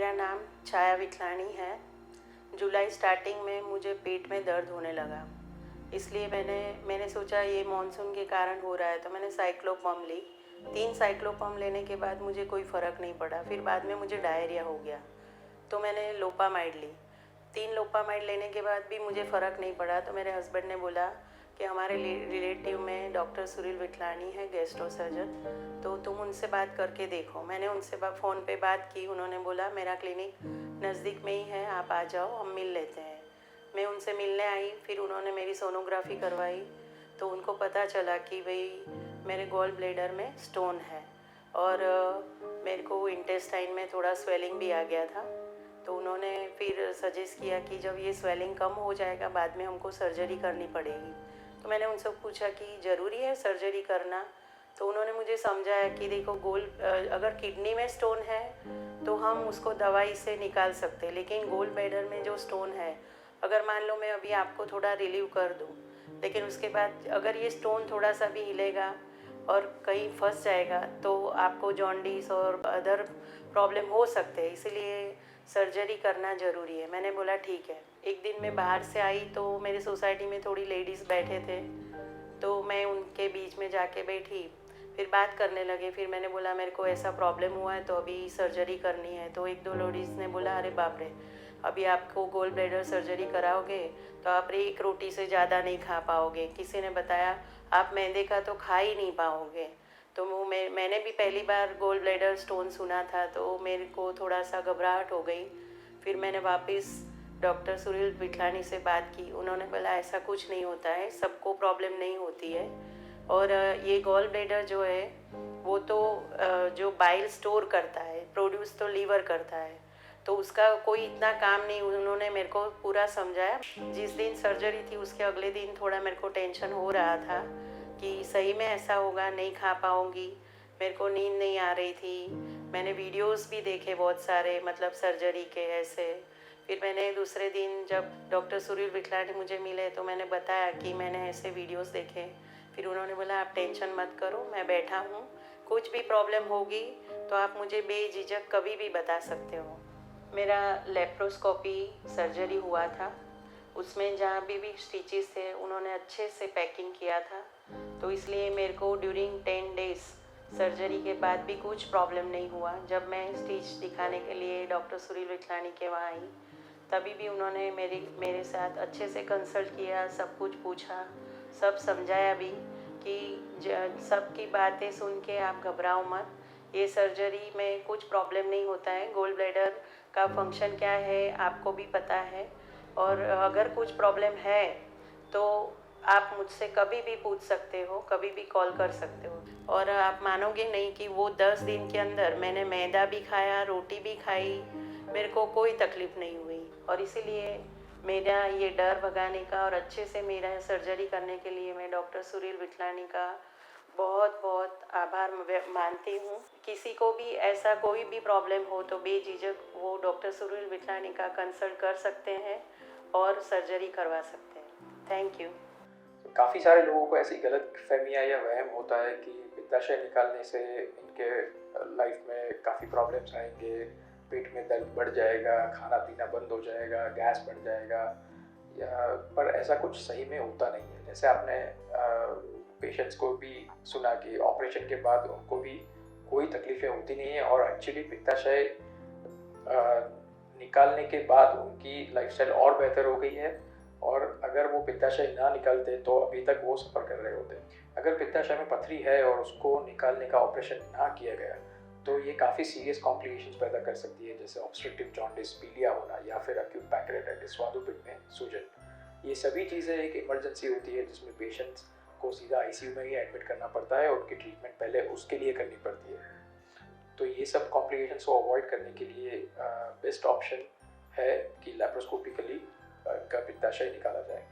मेरा नाम छाया विठलानी है। जुलाई स्टार्टिंग में मुझे पेट में दर्द होने लगा, इसलिए मैंने सोचा ये मानसून के कारण हो रहा है, तो मैंने साइक्लोपम ली। 3 साइक्लोपम लेने के बाद मुझे कोई फ़र्क नहीं पड़ा। फिर बाद में मुझे डायरिया हो गया, तो मैंने लोपामाइड ली। 3 लोपामाइड लेने के बाद भी मुझे फ़र्क नहीं पड़ा, तो मेरे हस्बैंड ने बोला कि हमारे रिलेटिव में डॉक्टर सुरील विठलानी है, गैस्ट्रो सर्जन, तो तुम उनसे बात करके देखो। मैंने उनसे फ़ोन पे बात की। उन्होंने बोला मेरा क्लिनिक नज़दीक में ही है, आप आ जाओ, हम मिल लेते हैं। मैं उनसे मिलने आई। फिर उन्होंने मेरी सोनोग्राफी करवाई, तो उनको पता चला कि भाई मेरे गॉल ब्लैडर में स्टोन है, और मेरे को इंटेस्टाइन में थोड़ा स्वेलिंग भी आ गया था। तो उन्होंने फिर सजेस्ट किया कि जब ये स्वेलिंग कम हो जाएगा, बाद में हमको सर्जरी करनी पड़ेगी। तो मैंने उनसे पूछा कि ज़रूरी है सर्जरी करना? तो उन्होंने मुझे समझाया कि देखो, अगर किडनी में स्टोन है तो हम उसको दवाई से निकाल सकते हैं, लेकिन गोल ब्लैडर में जो स्टोन है, अगर मान लो मैं अभी आपको थोड़ा रिलीव कर दूँ, लेकिन उसके बाद अगर ये स्टोन थोड़ा सा भी हिलेगा और कहीं फंस जाएगा, तो आपको जॉन्डिस और अदर प्रॉब्लम हो सकते हैं, इसीलिए सर्जरी करना ज़रूरी है। मैंने बोला ठीक है। एक दिन मैं बाहर से आई, तो मेरी सोसाइटी में थोड़ी लेडीज़ बैठे थे, तो मैं उनके बीच में जाके बैठी। फिर बात करने लगे। फिर मैंने बोला मेरे को ऐसा प्रॉब्लम हुआ है, तो अभी सर्जरी करनी है। तो 1-2 लेडीज़ ने बोला अरे बाप रे, अभी आपको गोल ब्लैडर सर्जरी कराओगे तो आप 1 रोटी से ज़्यादा नहीं खा पाओगे। किसी ने बताया आप मैदे का तो खा ही नहीं पाओगे। तो मैंने भी पहली बार गोल ब्लैडर स्टोन सुना था, तो मेरे को थोड़ा सा घबराहट हो गई। फिर मैंने वापस डॉक्टर सुरील विठलानी से बात की। उन्होंने बोला ऐसा कुछ नहीं होता है, सबको प्रॉब्लम नहीं होती है। और ये गॉल ब्लैडर जो है वो तो जो बाइल स्टोर करता है, प्रोड्यूस तो लीवर करता है, तो उसका कोई इतना काम नहीं। उन्होंने मेरे को पूरा समझाया। जिस दिन सर्जरी थी उसके अगले दिन थोड़ा मेरे को टेंशन हो रहा था कि सही में ऐसा होगा, नहीं खा पाऊँगी। मेरे को नींद नहीं आ रही थी। मैंने वीडियोस भी देखे बहुत सारे, मतलब सर्जरी के ऐसे। फिर मैंने दूसरे दिन जब डॉक्टर सुरील विठलानी मुझे मिले, तो मैंने बताया कि मैंने ऐसे वीडियोस देखे। फिर उन्होंने बोला आप टेंशन मत करो, मैं बैठा हूँ, कुछ भी प्रॉब्लम होगी तो आप मुझे बेझिझक कभी भी बता सकते हो। मेरा लेप्रोस्कोपी सर्जरी हुआ था, उसमें जहाँ भी स्टिचेस थे उन्होंने अच्छे से पैकिंग किया था, तो इसलिए मेरे को ड्यूरिंग 10 डेज सर्जरी के बाद भी कुछ प्रॉब्लम नहीं हुआ। जब मैं स्टिच दिखाने के लिए डॉक्टर सुरील विठलानी के वहाँ आई, तभी भी उन्होंने मेरे साथ अच्छे से कंसल्ट किया, सब कुछ पूछा, सब समझाया भी कि सबकी बातें सुन के आप घबराओ मत, ये सर्जरी में कुछ प्रॉब्लम नहीं होता है। गोल ब्लैडर का फंक्शन क्या है आपको भी पता है, और अगर कुछ प्रॉब्लम है तो आप मुझसे कभी भी पूछ सकते हो, कभी भी कॉल कर सकते हो। और आप मानोगे नहीं कि वो 10 दिन के अंदर मैंने मैदा भी खाया, रोटी भी खाई, मेरे को कोई तकलीफ़ नहीं हुई। और इसीलिए मेरा ये डर भगाने का और अच्छे से मेरा सर्जरी करने के लिए मैं डॉक्टर सुरील विठलानी का बहुत बहुत आभार मानती हूँ। किसी को भी ऐसा कोई भी प्रॉब्लम हो तो बेझिझक वो डॉक्टर सुरील विठलानी का कंसल्ट कर सकते हैं और सर्जरी करवा सकते हैं। Thank you. काफ़ी सारे लोगों को ऐसी गलत फहमियाँ या वहम होता है कि पित्ताशय निकालने से इनके लाइफ में काफ़ी प्रॉब्लम्स आएंगे, पेट में दर्द बढ़ जाएगा, खाना पीना बंद हो जाएगा, गैस बढ़ जाएगा, या पर ऐसा कुछ सही में होता नहीं है। जैसे आपने पेशेंट्स को भी सुना कि ऑपरेशन के बाद उनको भी कोई तकलीफ़ें होती नहीं है, और एक्चुअली पित्ताशय निकालने के बाद उनकी लाइफस्टाइल और बेहतर हो गई है। और अगर वो पित्ताशय ना निकालते तो अभी तक वो सफ़र कर रहे होते। अगर पित्ताशय में पथरी है और उसको निकालने का ऑपरेशन ना किया गया तो ये काफ़ी सीरियस कॉम्प्लिकेशंस पैदा कर सकती है, जैसे ऑब्स्ट्रक्टिव जॉन्डिस, पीलिया होना, या फिर एक्यूट पैंक्रेयाटाइटिस, स्वादुपिंड में सूजन। ये सभी चीज़ें एक इमरजेंसी होती है जिसमें पेशेंट्स को सीधा आईसीयू में ही एडमिट करना पड़ता है और उनकी ट्रीटमेंट पहले उसके लिए करनी पड़ती है। तो ये सब कॉम्प्लिकेशंस को अवॉइड करने के लिए बेस्ट ऑप्शन है कि लैप्रोस्कोपिकली का पित्ताशय निकाला जाए।